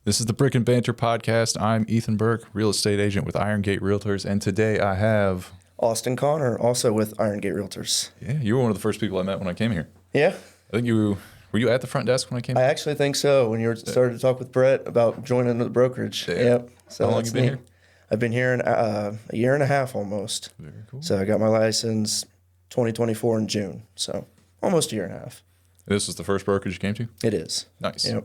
This is the Brick and Banter podcast. I'm Ethan Burke, real estate agent with Irongate Realtors, and today I have Austin Connor, also with Irongate Realtors. Yeah, you were one of the first people I met when I came here. Yeah, I think were you at the front desk when I came I here? actually think so. When you started to talk with Brett about joining the brokerage. Yeah. Yep. So How long that's you been neat. here? I've been here in a year and a half almost. Very cool. So I got my license 2024 in June. So almost a year and a half. This was the first brokerage you came to? It is. Nice. Yep.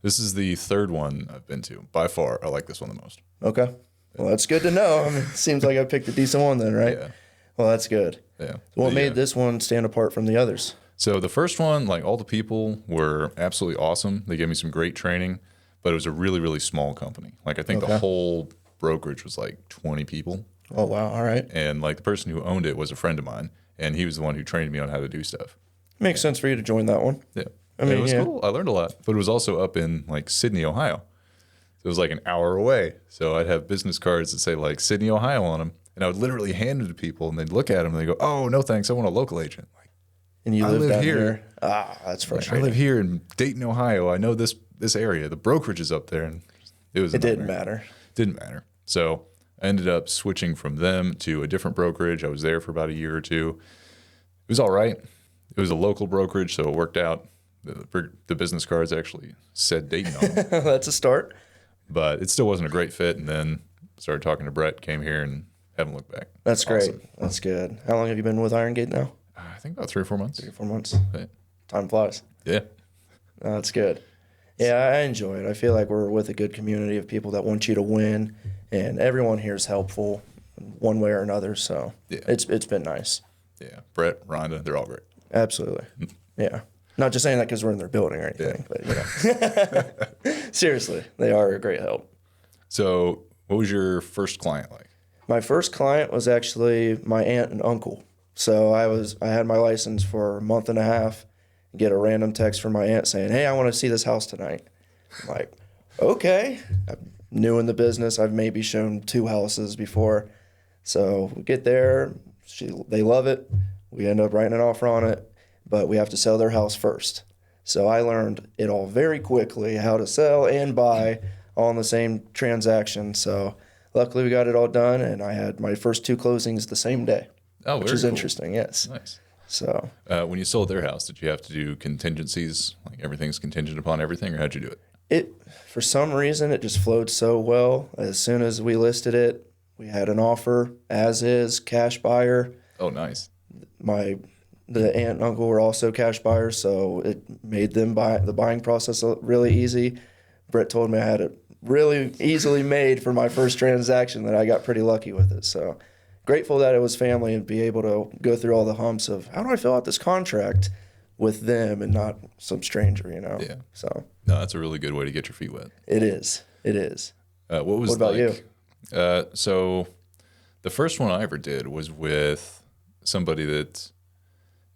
This is the third one I've been to. By far, I like this one the most. Okay. Well, that's good to know. I mean, it seems like I picked a decent one then, right? Yeah. Well, that's good. Yeah. So what made this one stand apart from the others? So the first one, like all the people were absolutely awesome. They gave me some great training, but it was a really, really small company. Like I think the whole brokerage was like 20 people. Oh, wow. All right. And like the person who owned it was a friend of mine, and he was the one who trained me on how to do stuff. Makes sense for you to join that one. Yeah. I mean, it was cool. I learned a lot, but it was also up in like Sydney, Ohio. So it was like an hour away. So I'd have business cards that say like Sydney, Ohio on them, and I would literally hand them to people, and they'd look at them and they go, "Oh, no thanks, I want a local agent." Like, And you I live live down here. here. That's I frustrating. live here in Dayton, Ohio. I know this area. The brokerage is up there, and it Didn't matter. Didn't matter. So I ended up switching from them to a different brokerage. I was there for about a year or two. It was all right. It was a local brokerage, so it worked out. The business cards actually said Dayton on them. That's a start. But it still wasn't a great fit. And then started talking to Brett, came here, and haven't looked back. That's Awesome. great. That's good. How long have you been with Irongate now? I think about 3 or 4 months. 3 or 4 months. Yeah. Time flies. Yeah. That's good. Yeah, I enjoy it. I feel like we're with a good community of people that want you to win, and everyone here is helpful one way or another. So Yeah. it's been nice. Yeah. Brett, Rhonda, they're all great. Absolutely. Yeah. Not just saying that because we're in their building or anything, but you know. Seriously, they are a great help. So what was your first client like? My first client was actually my aunt and uncle. So I had my license for a month and a half, get a random text from my aunt saying, "Hey, I want to see this house tonight." I'm like, okay. I'm new in the business. I've maybe shown 2 houses before. So we get there, they love it. We end up writing an offer on it, but we have to sell their house first. So I learned it all very quickly, how to sell and buy all in the same transaction. So luckily we got it all done, and I had my first 2 closings the same day, Oh, which very is cool. interesting, yes. Nice. So When you sold their house, did you have to do contingencies? Like everything's contingent upon everything, or how'd you do it? for some reason, it just flowed so well. As soon as we listed it, we had an offer, as is, cash buyer. Oh, nice. The aunt and uncle were also cash buyers, so it made them the buying process really easy. Brett told me I had it really easily made for my first transaction, that I got pretty lucky with it. So grateful that it was family and be able to go through all the humps of how do I fill out this contract with them and not some stranger, you know? Yeah. So No, that's a really good way to get your feet wet. it is. It is. What about you? So the first one I ever did was with somebody that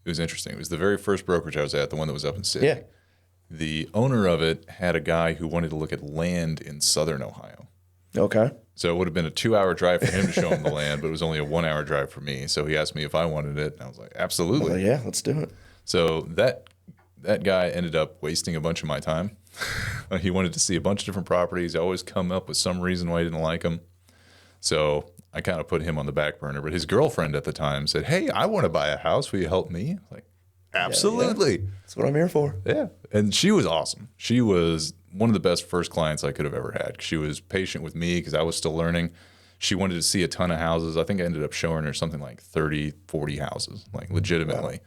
it was interesting. It was the very first brokerage I was at, the one that was up in Sydney. Yeah. The owner of it had a guy who wanted to look at land in southern Ohio. Okay. So it would have been a 2-hour drive for him to show him the land, but it was only a 1-hour drive for me. So he asked me if I wanted it, and I was like, absolutely. Well, yeah, let's do it. So that guy ended up wasting a bunch of my time. He wanted to see a bunch of different properties. I always come up with some reason why I didn't like them. So I kind of put him on the back burner. But his girlfriend at the time said, "Hey, I want to buy a house. Will you help me?" Like, absolutely. That's what I'm here for. Yeah. And she was awesome. She was one of the best first clients I could have ever had. She was patient with me because I was still learning. She wanted to see a ton of houses. I think I ended up showing her something like 30, 40 houses, like legitimately. Wow.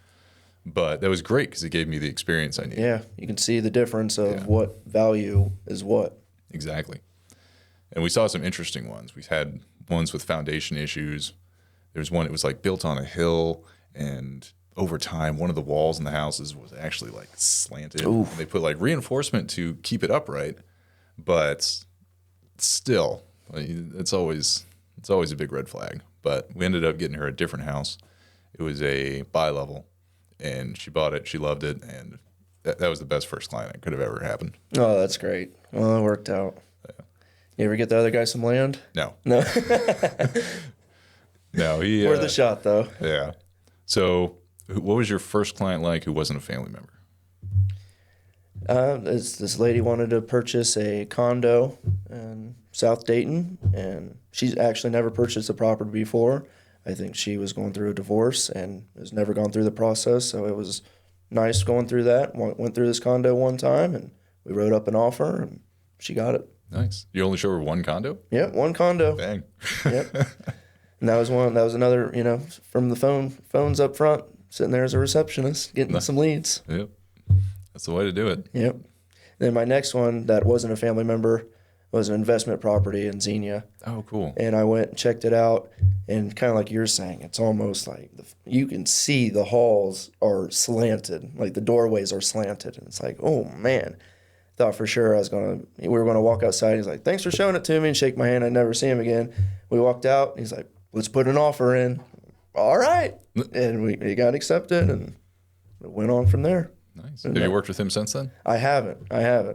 But that was great because it gave me the experience I needed. Yeah, you can see the difference of what value is what. Exactly. And we saw some interesting ones. We had ones with foundation issues. There was one, it was like built on a hill, and over time, one of the walls in the houses was actually like slanted. And they put like reinforcement to keep it upright, but still, it's always a big red flag. But we ended up getting her a different house. It was a bi-level, and she bought it. She loved it, and that was the best first client that could have ever happened. Oh, that's great. Well, it worked out. Yeah. You ever get the other guy some land? No. No. No, he... Worth a shot, though. Yeah. So what was your first client like who wasn't a family member? This lady wanted to purchase a condo in South Dayton, and she's actually never purchased a property before. I think she was going through a divorce and has never gone through the process, so it was nice going through that. Went through this condo one time, and we wrote up an offer, and she got it. Nice. You only show her one condo? Yep, one condo. Dang. Yep. And that was one. That was another. From the phones up front, sitting there as a receptionist, getting some leads. Yep. That's the way to do it. Yep. Then my next one that wasn't a family member was an investment property in Xenia. Oh, cool. And I went and checked it out, and kind of like you're saying, it's almost like you can see the halls are slanted, like the doorways are slanted, and it's like, oh man. Thought for sure we were gonna walk outside. He's like, thanks for showing it to me, and shake my hand. I'd never see him again. We walked out. He's like, let's put an offer in. All right. And we got accepted, and it went on from there. Nice. Have you worked with him since then? I haven't.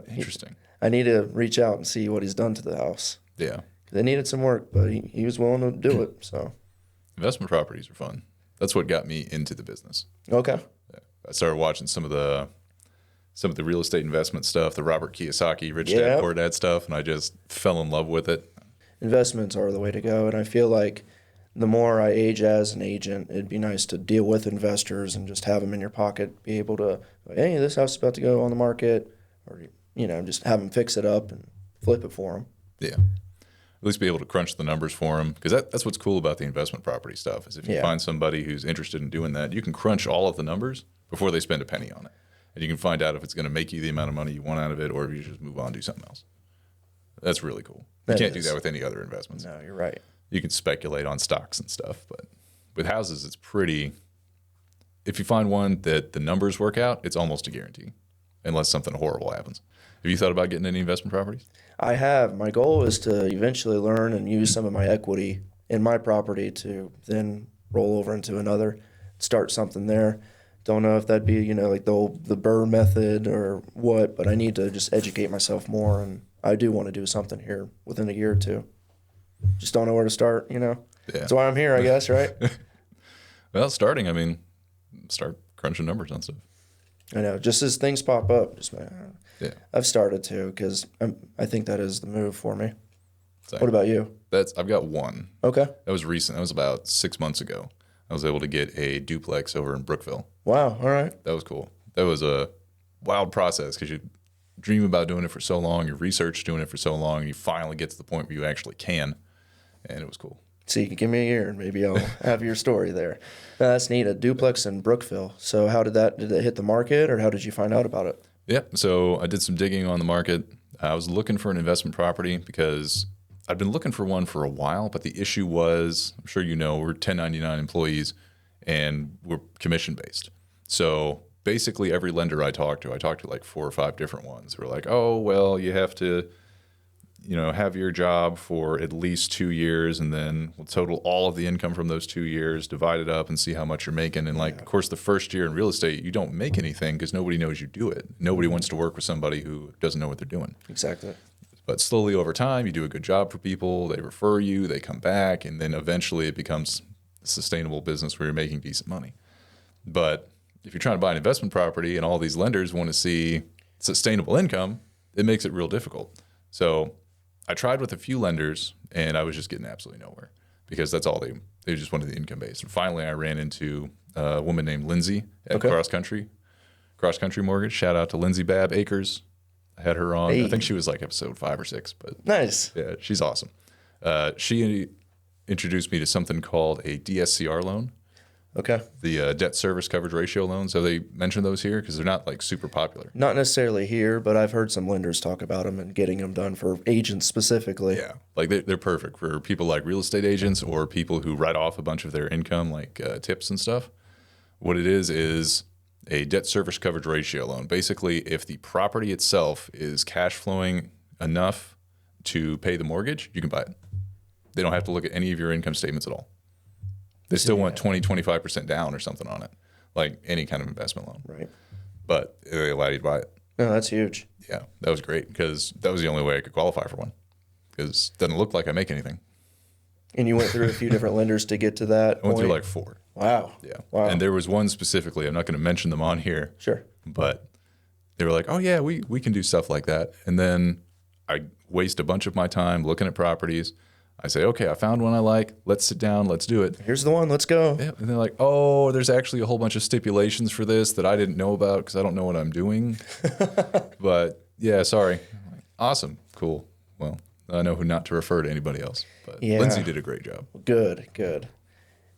Interesting. I need to reach out and see what he's done to the house. Yeah. They needed some work, but he was willing to do it. So investment properties are fun. That's what got me into the business. Okay. Yeah. I started watching some of the real estate investment stuff, the Robert Kiyosaki, Rich Dad, Poor Dad stuff, and I just fell in love with it. Investments are the way to go, and I feel like the more I age as an agent, it'd be nice to deal with investors and just have them in your pocket, be able to, hey, this house is about to go on the market, or, just have them fix it up and flip it for them. Yeah. At least be able to crunch the numbers for them, because that's what's cool about the investment property stuff is if you find somebody who's interested in doing that, you can crunch all of the numbers before they spend a penny on it. And you can find out if it's going to make you the amount of money you want out of it or if you just move on and do something else. That's really cool. You can't do that with any other investments. No, you're right. You can speculate on stocks and stuff, but with houses, it's pretty. If you find one that the numbers work out, it's almost a guarantee, unless something horrible happens. Have you thought about getting any investment properties? I have. My goal is to eventually learn and use some of my equity in my property to then roll over into another, start something there. Don't know if that'd be, like the Burr method or what, but I need to just educate myself more, and I do want to do something here within a year or two. Just don't know where to start, Yeah. That's why I'm here, I guess, right? Well, start crunching numbers on stuff. I know, just as things pop up, yeah. I've started to, because I think that is the move for me. Exactly. What about you? I've got one. Okay. That was recent. That was about 6 months ago. I was able to get a duplex over in Brookville. Wow. All right. That was cool. That was a wild process because you dream about doing it for so long, you research doing it for so long, and you finally get to the point where you actually can. And it was cool. See, give me a year and maybe I'll have your story there. That's neat. A duplex in Brookville. So how did it hit the market, or how did you find out about it? Yeah. So I did some digging on the market. I was looking for an investment property because I'd been looking for one for a while, but the issue was, I'm sure we're 1099 employees and we're commission based. So basically every lender I talked to like 4 or 5 different ones. Were like, oh, well, you have to, have your job for at least 2 years, and then we'll total all of the income from those 2 years, divide it up and see how much you're making. And of course, the first year in real estate, you don't make anything because nobody knows you do it. Nobody wants to work with somebody who doesn't know what they're doing. Exactly. But slowly over time, you do a good job for people, they refer you, they come back, and then eventually it becomes a sustainable business where you're making decent money. But if you're trying to buy an investment property and all these lenders want to see sustainable income, it makes it real difficult. So I tried with a few lenders, and I was just getting absolutely nowhere because that's all they just wanted the income base. And finally, I ran into a woman named Lindsay at Cross Country Mortgage. Shout out to Lindsay Babb Acres. I had her on. Hey. I think she was like episode 5 or 6. But nice. Yeah, she's awesome. She introduced me to something called a DSCR loan. Okay. The debt service coverage ratio loans. Have they mentioned those here? Because they're not like super popular. Not necessarily here, but I've heard some lenders talk about them and getting them done for agents specifically. Yeah, like they're perfect for people like real estate agents or people who write off a bunch of their income, like tips and stuff. What it is a debt service coverage ratio loan. Basically, if the property itself is cash flowing enough to pay the mortgage, you can buy it. They don't have to look at any of your income statements at all. They still want 20-25% down or something on it, like any kind of investment loan. Right. But they allow you to buy it. No, that's huge. Yeah, that was great because that was the only way I could qualify for one because it doesn't look like I make anything. And you went through a few different lenders to get to that I went through like 4. Wow. Yeah. Wow. And there was one specifically, I'm not going to mention them on here. Sure. But they were like, oh yeah, we can do stuff like that. And then I waste a bunch of my time looking at properties. I say, okay, I found one I like. Let's sit down. Let's do it. Here's the one. Let's go. Yeah. And they're like, oh, there's actually a whole bunch of stipulations for this that I didn't know about because I don't know what I'm doing. But yeah, sorry. I'm like, awesome. Cool. Well, I know who not to refer to anybody else. But Yeah. Lindsay did a great job. Good.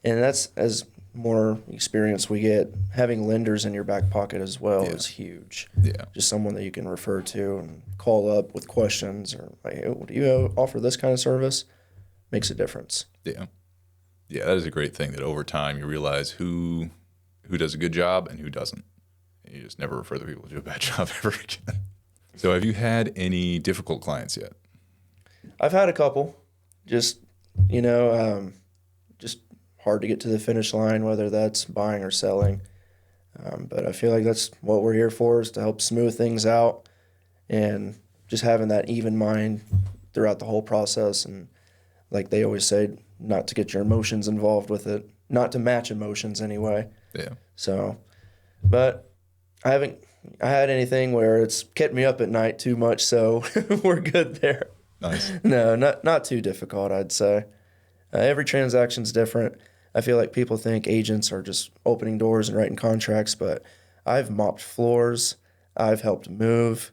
And that's as more experience we get, having lenders in your back pocket as well is huge. Yeah. Just someone that you can refer to and call up with questions or like, hey, do you offer this kind of service? Makes a difference. Yeah. Yeah, that is a great thing that over time you realize who does a good job and who doesn't. And you just never refer the people who do a bad job ever again. So have you had any difficult clients yet? I've had a couple, just hard to get to the finish line, whether that's buying or selling. But I feel like that's what we're here for, is to help smooth things out and just having that even mind throughout the whole process. And like they always say, not to get your emotions involved with it, not to match emotions anyway. Yeah. So, but I haven't had anything where it's kept me up at night too much, so we're good there. Nice. No, not too difficult, I'd say. Every transaction's different. I feel like people think agents are just opening doors and writing contracts, but I've mopped floors, I've helped move,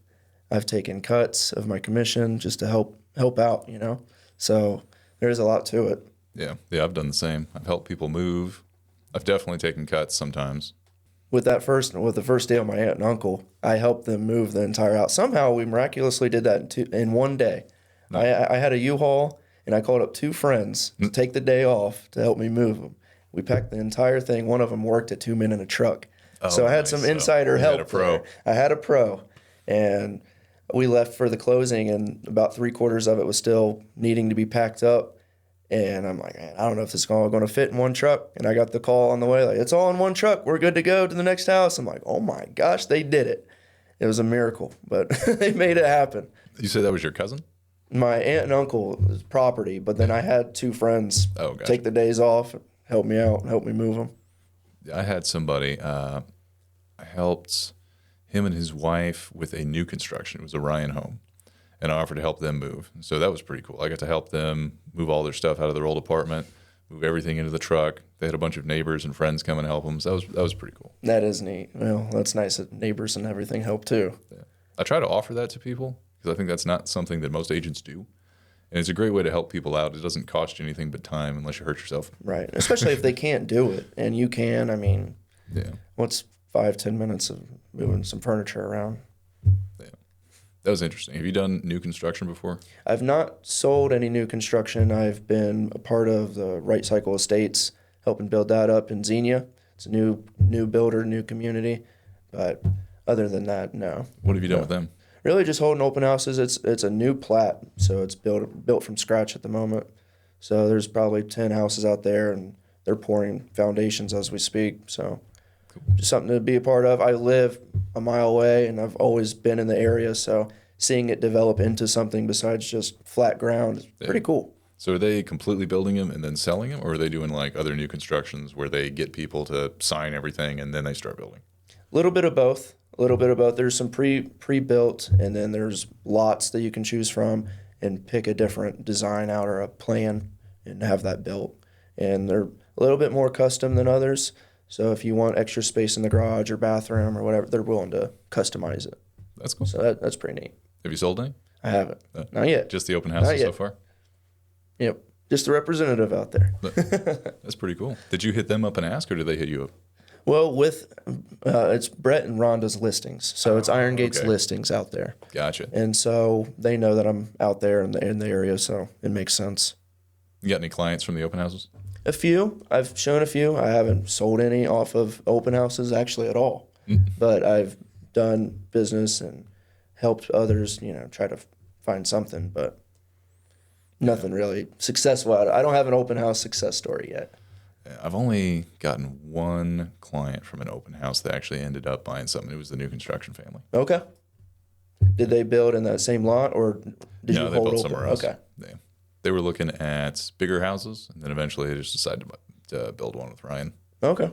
I've taken cuts of my commission just to help out, So there's a lot to it. Yeah. Yeah, I've done the same. I've helped people move. I've definitely taken cuts sometimes. With the first deal, my aunt and uncle, I helped them move the entire house. Somehow we miraculously did that in one day. Nice. I had a U-Haul, and I called up two friends to take the day off to help me move them. We packed the entire thing. One of them worked at 2 men in a truck. So I had some insider help there. I had a pro. And we left for the closing, and about 3/4 of it was still needing to be packed up. And I'm like, man, I don't know if this is all going to fit in one truck. And I got the call on the way, like, it's all in one truck. We're good to go to the next house. I'm like, oh my gosh, they did it. It was a miracle, but they made it happen. You said that was your cousin? My aunt and uncle's property, but then I had two friends take the days off, help me out, help me move them. I had somebody, I helped him and his wife with a new construction. It was a Ryan home. And I offered to help them move. So that was pretty cool. I got to help them move all their stuff out of their old apartment, move everything into the truck. They had a bunch of neighbors and friends come and help them. So that was pretty cool. That is neat. Well, that's nice that neighbors and everything help too. Yeah. I try to offer that to people because I think that's not something that most agents do. And it's a great way to help people out. It doesn't cost you anything but time unless you hurt yourself. Right. Especially if they can't do it. And you can. I mean, what's 5-10 minutes of moving some furniture around? Yeah. That was interesting. Have you done new construction before? I've not sold any new construction. I've been a part of the Right Cycle Estates, helping build that up in Xenia. It's a new builder, new community. But other than that, no. What have you done with them? Really just holding open houses. It's a new plat, so it's built from scratch at the moment. So there's probably 10 houses out there, and they're pouring foundations as we speak. So just something to be a part of. I live a mile away, and I've always been in the area, so seeing it develop into something besides just flat ground is pretty cool. So are they completely building them and then selling them, or are they doing like other new constructions where they get people to sign everything and then they start building? A little bit of both. There's some pre-built, and then there's lots that you can choose from and pick a different design out or a plan and have that built. And they're a little bit more custom than others. So if you want extra space in the garage or bathroom or whatever, they're willing to customize it. That's cool. So that's pretty neat. Have you sold any? I haven't. Not yet. Just the open houses so far? Yep. Just a representative out there. That's pretty cool. Did you hit them up and ask, or did they hit you up? Well, it's Brett and Rhonda's listings. So it's Irongate's listings out there. Gotcha. And so they know that I'm out there in the area, so it makes sense. You got any clients from the open houses? A few. I've shown a few. I haven't sold any off of open houses actually at all. But I've done business and helped others, try to find something, but nothing really successful. I don't have an open house success story yet. I've only gotten one client from an open house that actually ended up buying something. It was the new construction family. Okay. Did they build in that same lot, or did you hold they built open? Somewhere else. Okay. They were looking at bigger houses, and then eventually they just decided to build one with Ryan. Okay.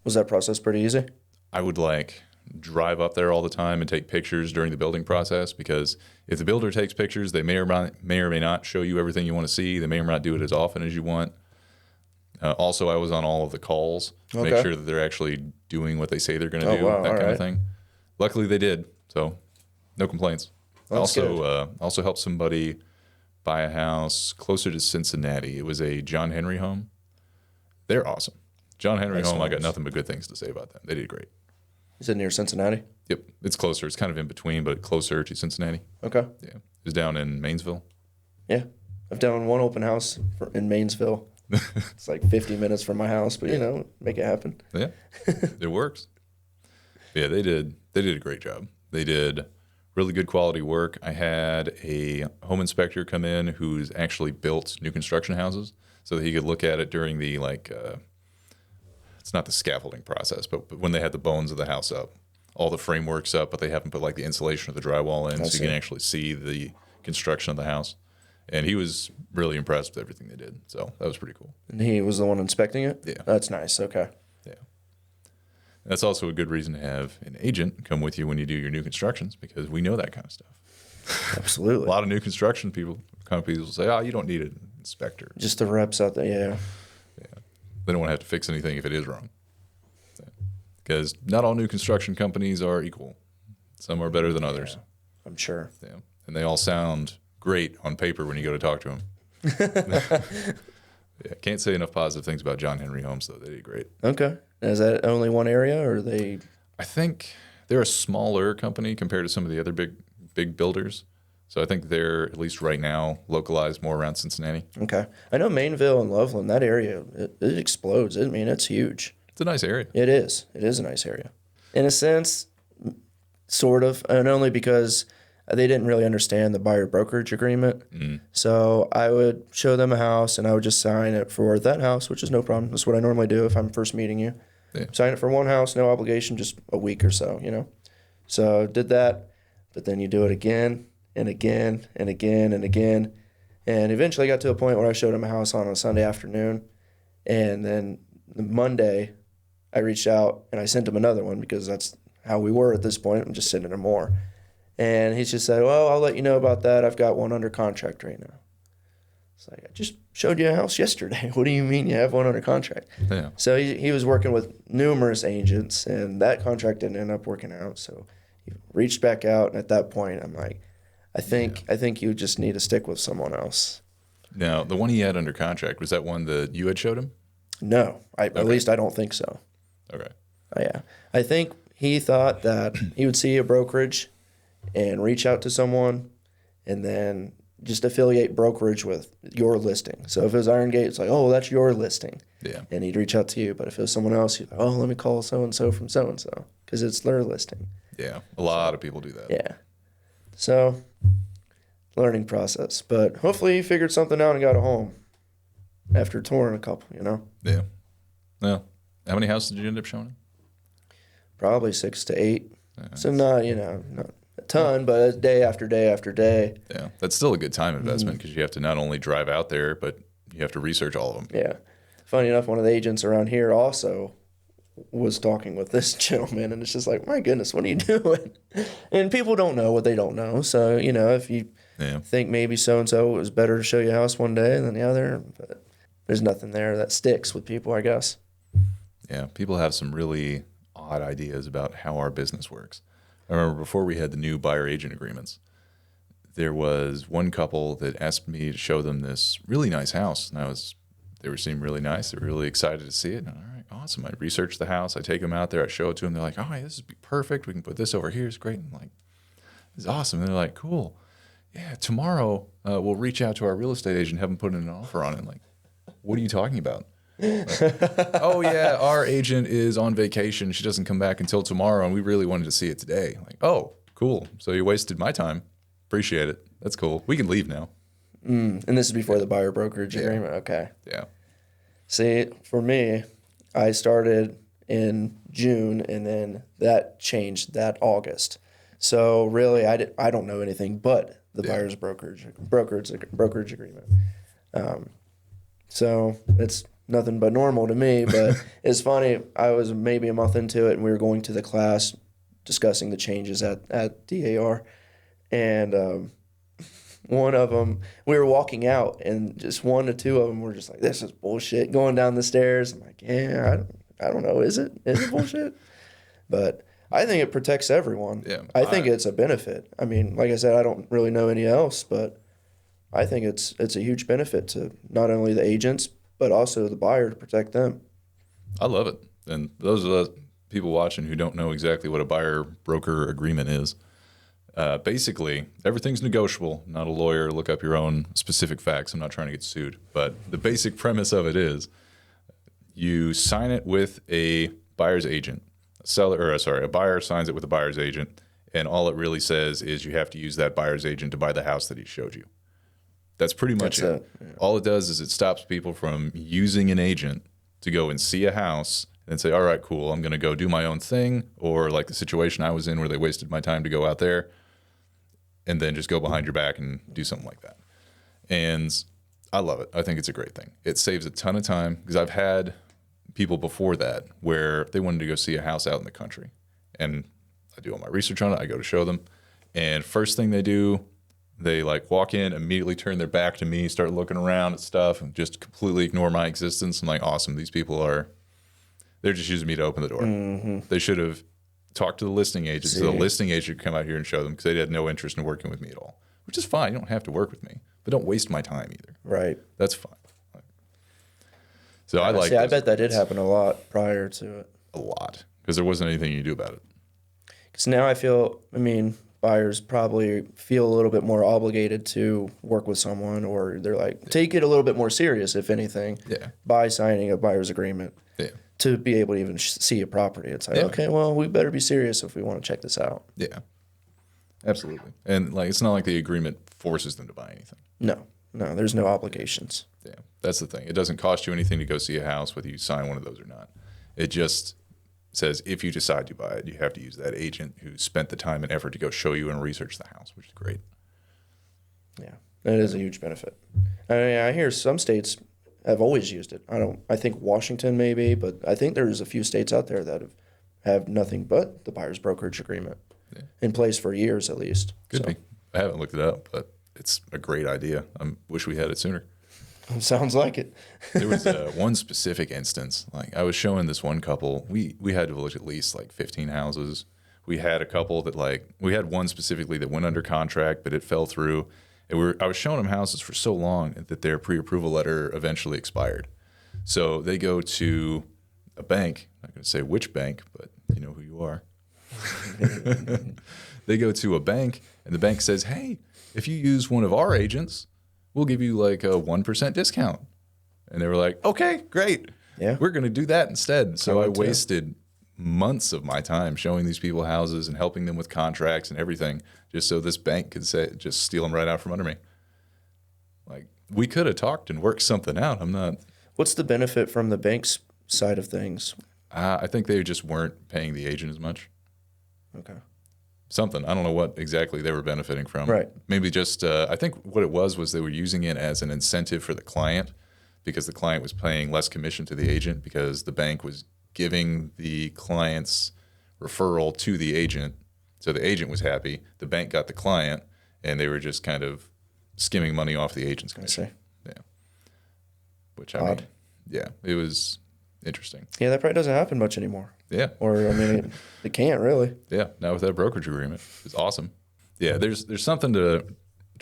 Was that process pretty easy? I would like drive up there all the time and take pictures during the building process, because if the builder takes pictures, they may or may not show you everything you want to see. They may or may not do it as often as you want. Also, I was on all of the calls to make sure that they're actually doing what they say they're going to do, that kind of thing. Luckily, they did, so no complaints. Also helped somebody buy a house closer to Cincinnati. It was a John Henry home. They're awesome. John Henry home, I got nothing but good things to say about them. They did great. Is it near Cincinnati? Yep, it's closer. It's kind of in between, but closer to Cincinnati. Okay. Yeah, it was down in Mainsville. Yeah, I've done one open house in Mainsville. It's like 50 minutes from my house, but make it happen. Yeah, it works. Yeah, they did a great job. They did really good quality work. I had a home inspector come in who's actually built new construction houses so that he could look at it during the it's not the scaffolding process, but when they had the bones of the house up, all the framework's up, but they haven't put like the insulation or the drywall in, so you can actually see the construction of the house. And he was really impressed with everything they did. So that was pretty cool. And he was the one inspecting it? Yeah. That's nice. Okay. Yeah. That's also a good reason to have an agent come with you when you do your new constructions, because we know that kind of stuff. Absolutely. A lot of new construction companies will say, oh, you don't need an inspector. Just the reps out there, yeah. They don't want to have to fix anything if it is wrong. Because not all new construction companies are equal. Some are better than others. Yeah, I'm sure. Yeah. And they all sound great on paper when you go to talk to them. Yeah, can't say enough positive things about John Henry Homes, though. They did great. Okay. Is that only one area, or are they? I think they're a smaller company compared to some of the other big builders. So I think they're, at least right now, localized more around Cincinnati. Okay. I know Mainville and Loveland, that area, it explodes. I mean, it's huge. It's a nice area. It is. It is a nice area. In a sense, sort of, and only because they didn't really understand the buyer brokerage agreement. Mm. So I would show them a house, and I would just sign it for that house, which is no problem. That's what I normally do if I'm first meeting you. Yeah. Sign it for one house, no obligation, just a week or so, So did that, but then you do it again and again and again and again. And eventually got to a point where I showed him a house on a Sunday afternoon. And then the Monday, I reached out and I sent him another one, because that's how we were at this point. I'm just sending him more. And he just said, well, I'll let you know about that. I've got one under contract right now. It's like, I just showed you a house yesterday. What do you mean you have one under contract? Yeah. So he was working with numerous agents, and that contract didn't end up working out. So he reached back out, and at that point, I'm like, I think you just need to stick with someone else. Now, the one he had under contract, was that one that you had showed him? No, at least I don't think so. Okay. Yeah. I think he thought that he would see a brokerage and reach out to someone and then just affiliate brokerage with your listing. So if it was Irongate, it's like, oh, that's your listing. Yeah. And he'd reach out to you. But if it was someone else, he'd like, oh, let me call so-and-so from so-and-so, because it's their listing. Yeah. A lot of people do that. Yeah. So, learning process. But hopefully he figured something out and got a home after touring a couple, Yeah. Well, how many houses did you end up showing him? Probably 6 to 8. Yeah, so not a ton, but it's day after day after day. Yeah. That's still a good time investment, because you have to not only drive out there, but you have to research all of them. Yeah. Funny enough, one of the agents around here also was talking with this gentleman, and it's just like, my goodness, what are you doing? And people don't know what they don't know. So, if you think maybe so-and-so, it was better to show you a house one day than the other, but there's nothing there that sticks with people, I guess. Yeah, people have some really odd ideas about how our business works. I remember before we had the new buyer agent agreements, there was one couple that asked me to show them this really nice house, and they seemed really nice. They were really excited to see it. And all right, awesome. I researched the house. I take them out there. I show it to them. They're like, oh, this would be perfect. We can put this over here. It's great. And I'm like, this is awesome. And they're like, cool. Yeah, tomorrow we'll reach out to our real estate agent and have them put in an offer on it. I'm like, what are you talking about? Like, oh, yeah, our agent is on vacation. She doesn't come back until tomorrow, and we really wanted to see it today. Like, oh, cool. So you wasted my time. Appreciate it. That's cool. We can leave now. And this is before the buyer brokerage agreement. Okay. Yeah. See, for me, I started in June, and then that changed that August. So really, I don't know anything but the buyer's brokerage agreement. So it's nothing but normal to me. But it's funny. I was maybe a month into it, and we were going to the class discussing the changes at DAR, and one of them, we were walking out, and just one or two of them were just like, "This is bullshit." Going down the stairs, I'm like, "Yeah, I don't know. Is it bullshit?" But I think it protects everyone. Yeah, I think it's a benefit. I mean, like I said, I don't really know any else, but I think it's a huge benefit to not only the agents but also the buyer to protect them. I love it. And those are the people watching who don't know exactly what a buyer-broker agreement is. Basically, everything's negotiable. Not a lawyer. Look up your own specific facts. I'm not trying to get sued. But the basic premise of it is you sign it with a buyer's agent. A buyer signs it with a buyer's agent, and all it really says is you have to use that buyer's agent to buy the house that he showed you. That's pretty much it. Yeah. All it does is it stops people from using an agent to go and see a house and say, all right, cool, I'm going to go do my own thing, or like the situation I was in where they wasted my time to go out there and then just go behind your back and do something like that. And I love it. I think it's a great thing. It saves a ton of time because I've had people before that where they wanted to go see a house out in the country. And I do all my research on it. I go to show them. And first thing they do, they like walk in, immediately turn their back to me, start looking around at stuff and just completely ignore my existence. I'm like, awesome. These people they're just using me to open the door. Mm-hmm. They should have talked to the listing agent. So the listing agent could come out here and show them because they had no interest in working with me at all, which is fine. You don't have to work with me, but don't waste my time either. Right. That's fine. So I like. I bet that did happen a lot prior to it. A lot because there wasn't anything you could do about it. Because now buyers probably feel a little bit more obligated to work with someone, or they're like, take it a little bit more serious, if anything, by signing a buyer's agreement to be able to even see a property. It's like, okay, well, we better be serious if we want to check this out. Yeah, absolutely. And like, it's not like the agreement forces them to buy anything. No, there's no obligations. Yeah, that's the thing. It doesn't cost you anything to go see a house, whether you sign one of those or not. It just says if you decide to buy it, you have to use that agent who spent the time and effort to go show you and research the house, which is great. Yeah, that is a huge benefit. I mean, I hear some states have always used it. I think Washington maybe, but I think there's a few states out there that have nothing but the buyer's brokerage agreement in place for years at least. Could be. I haven't looked it up, but it's a great idea. I wish we had it sooner. Sounds like it. There was one specific instance. Like I was showing this one couple. We had to look at least like 15 houses. We had a couple that we had one specifically that went under contract, but it fell through. And I was showing them houses for so long that their pre-approval letter eventually expired. So they go to a bank. I'm not going to say which bank, but you know who you are. They go to a bank, and the bank says, "Hey, if you use one of our agents, we'll give you like a 1% discount." And they were like, "Okay, great. Yeah, we're going to do that instead." So I wasted months of my time showing these people houses and helping them with contracts and everything, just so this bank could just steal them right out from under me. Like we could have talked and worked something out. I'm not. What's the benefit from the bank's side of things? I think they just weren't paying the agent as much. Okay. Something. I don't know what exactly they were benefiting from. Right. Maybe just, I think what it was they were using it as an incentive for the client because the client was paying less commission to the agent because the bank was giving the client's referral to the agent. So the agent was happy. The bank got the client, and they were just kind of skimming money off the agent's commission. Yeah. Which, I mean, yeah, it was interesting. Yeah, that probably doesn't happen much anymore. Yeah. Or, I mean, it can't really. Yeah, now with that brokerage agreement. It's awesome. Yeah, there's something to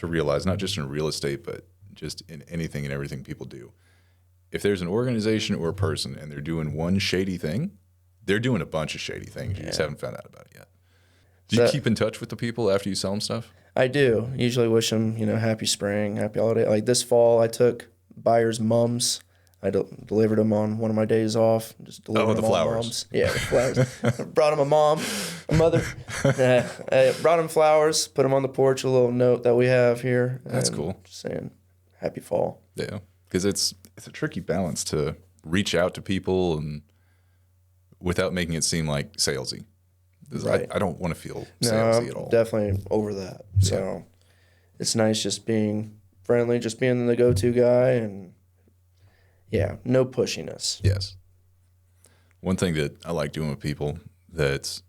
realize, not just in real estate, but just in anything and everything people do. If there's an organization or a person and they're doing one shady thing, they're doing a bunch of shady things. You just haven't found out about it yet. Do you keep in touch with the people after you sell them stuff? I do. Usually wish them, happy spring, happy holiday. Like this fall, I took buyers' mums. I delivered them on one of my days off. Just delivered them flowers. Moms. Yeah, the flowers. Brought them a mother. I brought them flowers, put them on the porch, a little note that we have here. That's cool. Just saying, happy fall. Yeah, because it's a tricky balance to reach out to people and without making it seem like salesy. Right. I don't want to feel salesy at all. Definitely over that. So it's nice just being friendly, just being the go-to guy, and no pushiness. Yes. One thing that I like doing with people that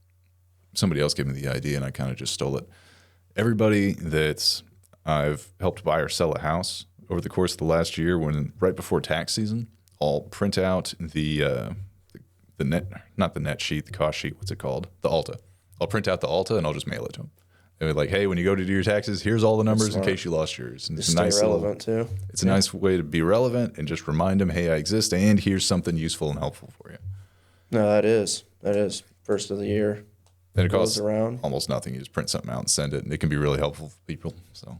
somebody else gave me the idea and I kind of just stole it. Everybody that I've helped buy or sell a house over the course of the last year, right before tax season, I'll print out the not the net sheet, the cost sheet, what's it called? The Alta. I'll print out the Alta and I'll just mail it to them. And be like, hey, when you go to do your taxes, here's all the numbers in case you lost yours. And it's a nice relevant too. It's a nice way to be relevant and just remind them, hey, I exist and here's something useful and helpful for you. No, that is first of the year. And it costs almost nothing. You just print something out and send it, and it can be really helpful for people. So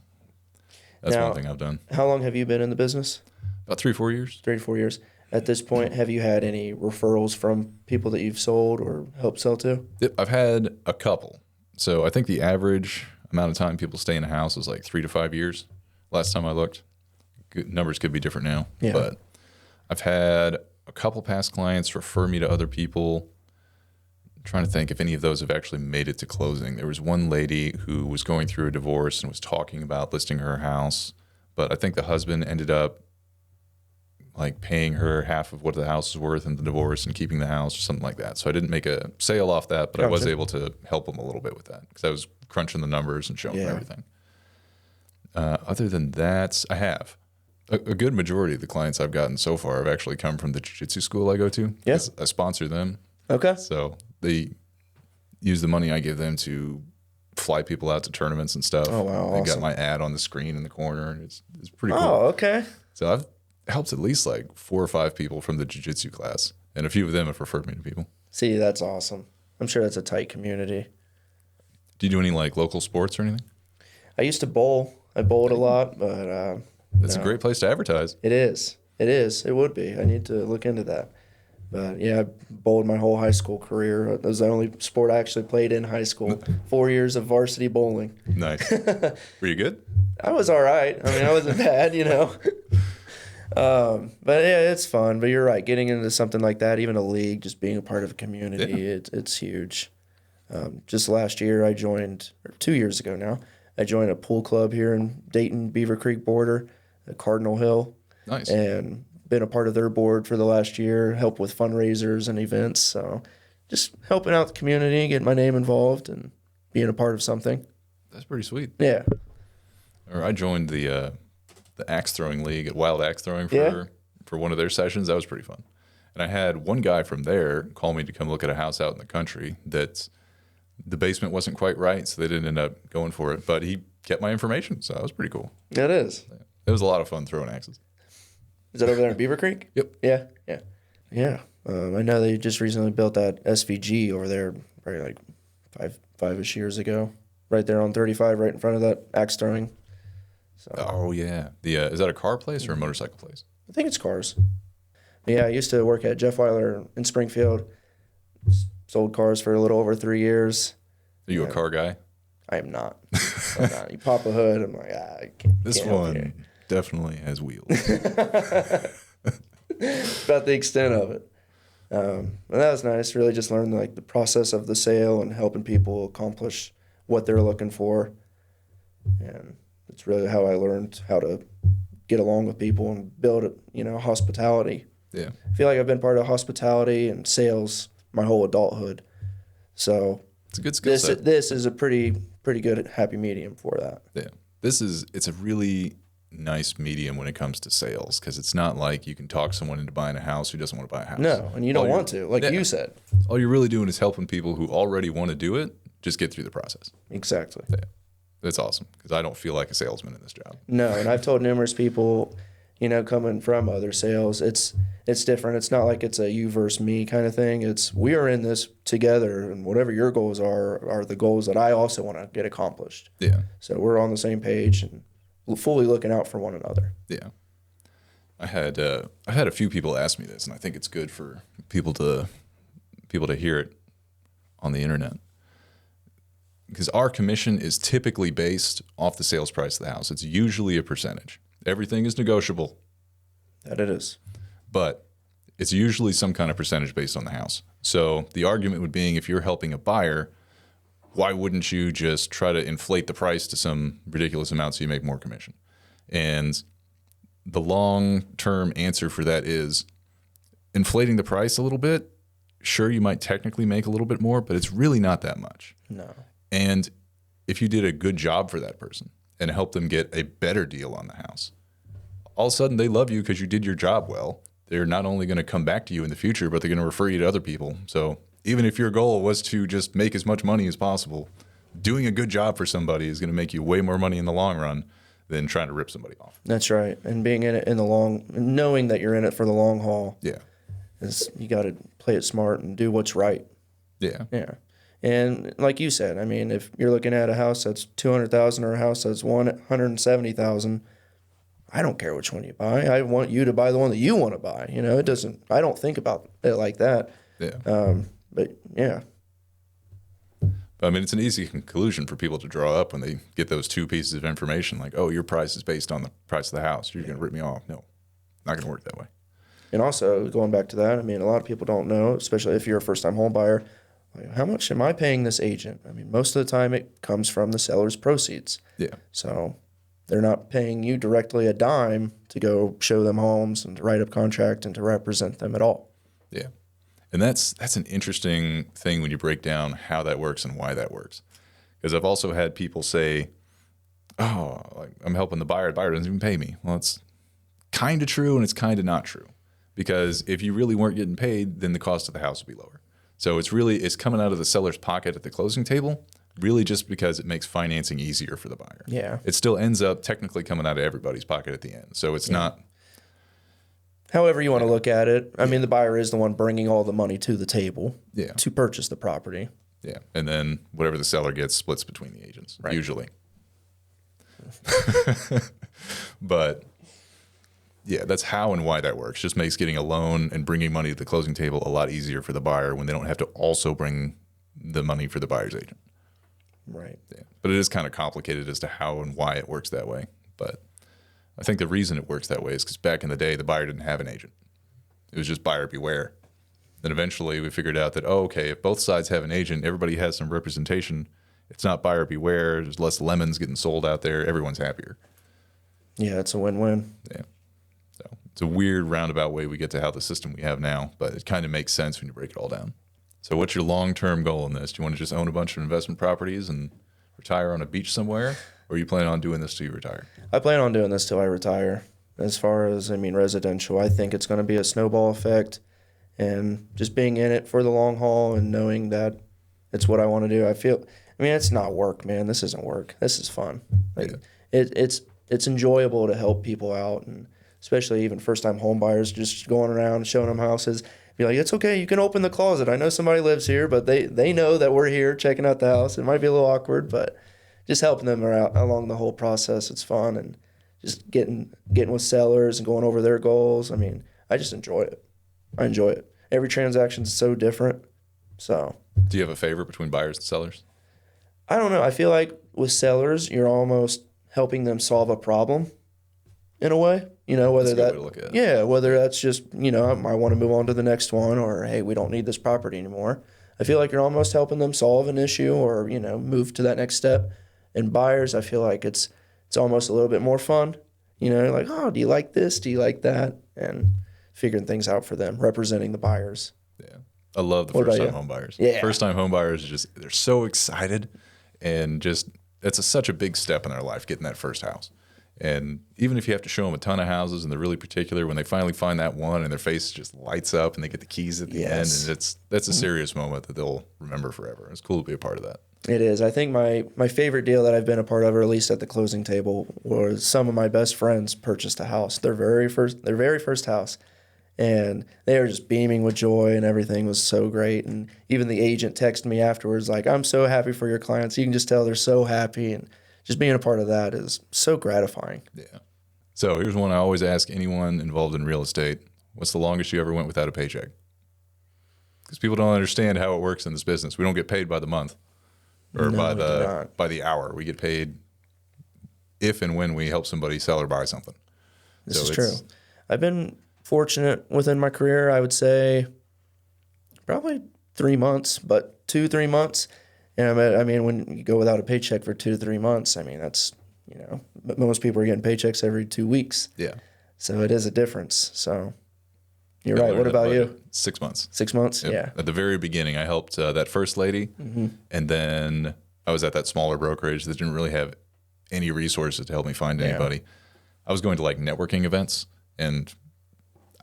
that's one thing I've done. How long have you been in the business? About 3 or 4 years. 3 to 4 years. At this point, have you had any referrals from people that you've sold or helped sell to? Yep, I've had a couple. So I think the average amount of time people stay in a house is like 3 to 5 years. Last time I looked, numbers could be different now. Yeah. But I've had a couple past clients refer me to other people. I'm trying to think if any of those have actually made it to closing. There was one lady who was going through a divorce and was talking about listing her house, but I think the husband ended up like paying her half of what the house is worth in the divorce and keeping the house or something like that. So I didn't make a sale off that, but I was able to help him a little bit with that because I was crunching the numbers and showing him everything. Other than that, I have. A good majority of the clients I've gotten so far have actually come from the jiu-jitsu school I go to. Yes. I sponsor them. Okay. So they use the money I give them to fly people out to tournaments and stuff. Oh, wow. They got my ad on the screen in the corner. It's pretty cool. Oh, okay. So I've helped at least like 4 or 5 people from the jiu-jitsu class, and a few of them have referred me to people. See, that's awesome. I'm sure that's a tight community. Do you do any like local sports or anything? I used to bowl. I bowled a lot, but That's a great place to advertise. It is. It is. It would be. I need to look into that. But yeah, I bowled my whole high school career. That was the only sport I actually played in high school. 4 years of varsity bowling. Nice. Were you good? I was all right. I mean, I wasn't bad, you know. But yeah, it's fun. But you're right. Getting into something like that, even a league, just being a part of a community, it's huge. Just last year, I joined, or 2 years ago now, I joined a pool club here in Dayton, Beaver Creek border, Cardinal Hill. Nice. And been a part of their board for the last year, help with fundraisers and events. So just helping out the community, getting my name involved and being a part of something. That's pretty sweet. Yeah. Or I joined the axe throwing league at Wild Axe Throwing for one of their sessions. That was pretty fun. And I had one guy from there call me to come look at a house out in the country that the basement wasn't quite right, so they didn't end up going for it. But he kept my information, so that was pretty cool. It is. It was a lot of fun throwing axes. Is that over there in Beaver Creek? Yep. Yeah. I know they just recently built that SVG over there, probably like five-ish years ago, right there on 35, right in front of that axe throwing. So. Oh yeah. Is that a car place or a motorcycle place? I think it's cars. Yeah, I used to work at Jeff Weiler in Springfield. Sold cars for a little over 3 years. Are you a car guy? I am not. I'm not. You pop a hood, I'm like, I can't. This one definitely has wheels. About the extent of it. And that was nice. Really just learned like the process of the sale and helping people accomplish what they're looking for. And it's really how I learned how to get along with people and build, hospitality. Yeah. I feel like I've been part of hospitality and sales my whole adulthood. So it's a good skill set. This is a pretty good happy medium for that. Yeah. It's a really nice medium when it comes to sales because it's not like you can talk someone into buying a house who doesn't want to buy a house. No, and you don't want to, like you said. All you're really doing is helping people who already want to do it just get through the process. Exactly. Yeah. That's awesome because I don't feel like a salesman in this job. No, and I've told numerous people, coming from other sales, it's different. It's not like it's a you versus me kind of thing. It's we are in this together, and whatever your goals are the goals that I also want to get accomplished. Yeah. So we're on the same page and fully looking out for one another. Yeah. I had a few people ask me this, and I think it's good for people to hear it on the internet. Because our commission is typically based off the sales price of the house. It's usually a percentage. Everything is negotiable. That it is. But it's usually some kind of percentage based on the house. So the argument would be if you're helping a buyer, why wouldn't you just try to inflate the price to some ridiculous amount so you make more commission? And the long-term answer for that is inflating the price a little bit sure, you might technically make a little bit more, but it's really not that much. No. And if you did a good job for that person and helped them get a better deal on the house, all of a sudden they love you because you did your job well. They're not only going to come back to you in the future, but they're going to refer you to other people. So even if your goal was to just make as much money as possible, doing a good job for somebody is going to make you way more money in the long run than trying to rip somebody off. That's right. And being in it knowing that you're in it for the long haul. Yeah. Is you got to play it smart and do what's right. Yeah. Yeah. And like you said, I mean, if you're looking at a house that's $200,000 or a house that's $170,000, I don't care which one you buy. I want you to buy the one that you want to buy. You know, I don't think about it like that. Yeah. But yeah. I mean, it's an easy conclusion for people to draw up when they get those two pieces of information, like, oh, your price is based on the price of the house. You're going to rip me off. No, not going to work that way. And also, going back to that, I mean, a lot of people don't know, especially if you're a first-time home buyer, like, how much am I paying this agent? I mean, most of the time it comes from the seller's proceeds. Yeah. So they're not paying you directly a dime to go show them homes and to write up contract and to represent them at all. Yeah. And that's an interesting thing when you break down how that works and why that works. Because I've also had people say, oh, like, I'm helping the buyer doesn't even pay me. Well, it's kind of true and it's kind of not true. Because if you really weren't getting paid, then the cost of the house would be lower. So it's coming out of the seller's pocket at the closing table, really just because it makes financing easier for the buyer. Yeah. It still ends up technically coming out of everybody's pocket at the end. So it's not... However you want to look at it. I mean, the buyer is the one bringing all the money to the table to purchase the property. Yeah. And then whatever the seller gets splits between the agents, usually. But yeah, that's how and why that works. Just makes getting a loan and bringing money to the closing table a lot easier for the buyer when they don't have to also bring the money for the buyer's agent. Right. Yeah. But it is kind of complicated as to how and why it works that way. But I think the reason it works that way is because back in the day, the buyer didn't have an agent. It was just buyer beware. Then eventually we figured out that, oh, okay, if both sides have an agent, everybody has some representation. It's not buyer beware. There's less lemons getting sold out there. Everyone's happier. Yeah, it's a win-win. Yeah. So it's a weird roundabout way we get to how the system we have now, but it kind of makes sense when you break it all down. So what's your long-term goal in this? Do you want to just own a bunch of investment properties and retire on a beach somewhere? Or are you planning on doing this till you retire? I plan on doing this till I retire. As far as, I mean, residential, I think it's going to be a snowball effect. And just being in it for the long haul and knowing that it's what I want to do, I mean, it's not work, man. This isn't work. This is fun. Like, it's enjoyable to help people out, and especially even first-time home buyers, just going around showing them houses. Be like, it's okay, you can open the closet. I know somebody lives here, but they know that we're here checking out the house. It might be a little awkward, but just helping them out along the whole process, it's fun. And just getting with sellers and going over their goals. I mean, I just enjoy it. I enjoy it. Every transaction's so different. So, do you have a favorite between buyers and sellers? I don't know. I feel like with sellers, you're almost helping them solve a problem in a way. You know, whether That's a good way to look at it. Yeah, whether that's just, you know, I want to move on to the next one, or hey, we don't need this property anymore. I feel like you're almost helping them solve an issue or, you know, move to that next step. And buyers, I feel like it's almost a little bit more fun. You know, like, oh, do you like this? Do you like that? And figuring things out for them, representing the buyers. Yeah. I love the first-time home buyers. Yeah. First-time home buyers, they're so excited, and just it's such a big step in their life, getting that first house. And even if you have to show them a ton of houses and they're really particular, when they finally find that one and their face just lights up and they get the keys at the end, and that's a serious moment that they'll remember forever. It's cool to be a part of that. It is. I think my favorite deal that I've been a part of, or at least at the closing table, was some of my best friends purchased a house, their very first house. And they were just beaming with joy, and everything was so great. And even the agent texted me afterwards, like, I'm so happy for your clients. You can just tell they're so happy. And just being a part of that is so gratifying. Yeah. So here's one I always ask anyone involved in real estate. What's the longest you ever went without a paycheck? Because people don't understand how it works in this business. We don't get paid by the month or by the hour. We get paid if and when we help somebody sell or buy something. This is true. I've been fortunate within my career, I would say probably 3 months, but 2-3 months. And I mean, when you go without a paycheck for 2 to 3 months, I mean, that's, you know, most people are getting paychecks every 2 weeks. Yeah. So it is a difference. So You're right. What about you? 6 months. 6 months? Yep. Yeah. At the very beginning, I helped that first lady, and then I was at that smaller brokerage that didn't really have any resources to help me find anybody. I was going to like networking events, and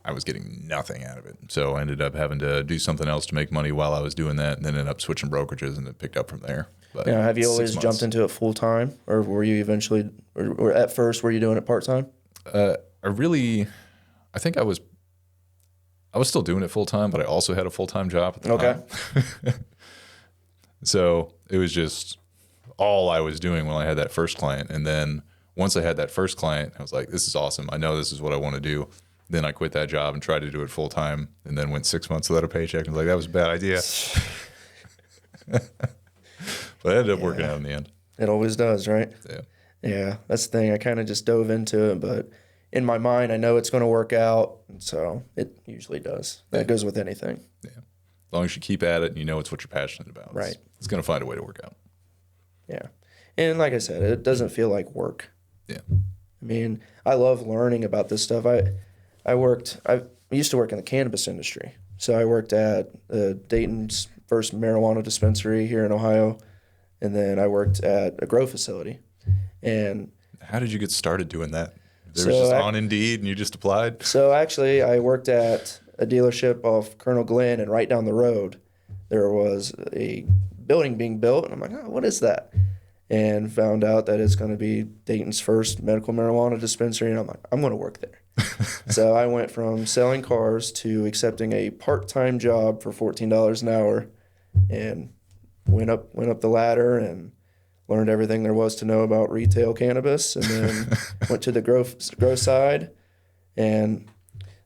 I was getting nothing out of it. So I ended up having to do something else to make money while I was doing that, and then ended up switching brokerages, and it picked up from there. But Now, have you 6 always months. jumped into it full time, or were you eventually, or at first, were you doing it part time? I think I was still doing it full time, but I also had a full time job at the time. So it was just all I was doing when I had that first client. And then once I had that first client, I was like, this is awesome. I know this is what I want to do. Then I quit that job and tried to do it full time, and then went 6 months without a paycheck. And was like, that was a bad idea. But it ended up working out in the end. It always does, right? Yeah. Yeah, that's the thing. I kind of just dove into it, but in my mind, I know it's going to work out, and so it usually does. That goes with anything. Yeah. As long as you keep at it and you know it's what you're passionate about, Right. It's going to find a way to work out. Yeah. And like I said, it doesn't feel like work. Yeah. I mean, I love learning about this stuff. I used to work in the cannabis industry. So I worked at Dayton's first marijuana dispensary here in Ohio, and then I worked at a grow facility. And How did you get started doing that? There So was just I- on Indeed and you just applied? so actually, I worked at a dealership off Colonel Glenn, and right down the road, there was a building being built, and I'm like, oh, what is that? And found out that it's going to be Dayton's first medical marijuana dispensary, and I'm like, I'm going to work there. So I went from selling cars to accepting a part-time job for $14 an hour, and went up the ladder and learned everything there was to know about retail cannabis, and then went to the grow side, and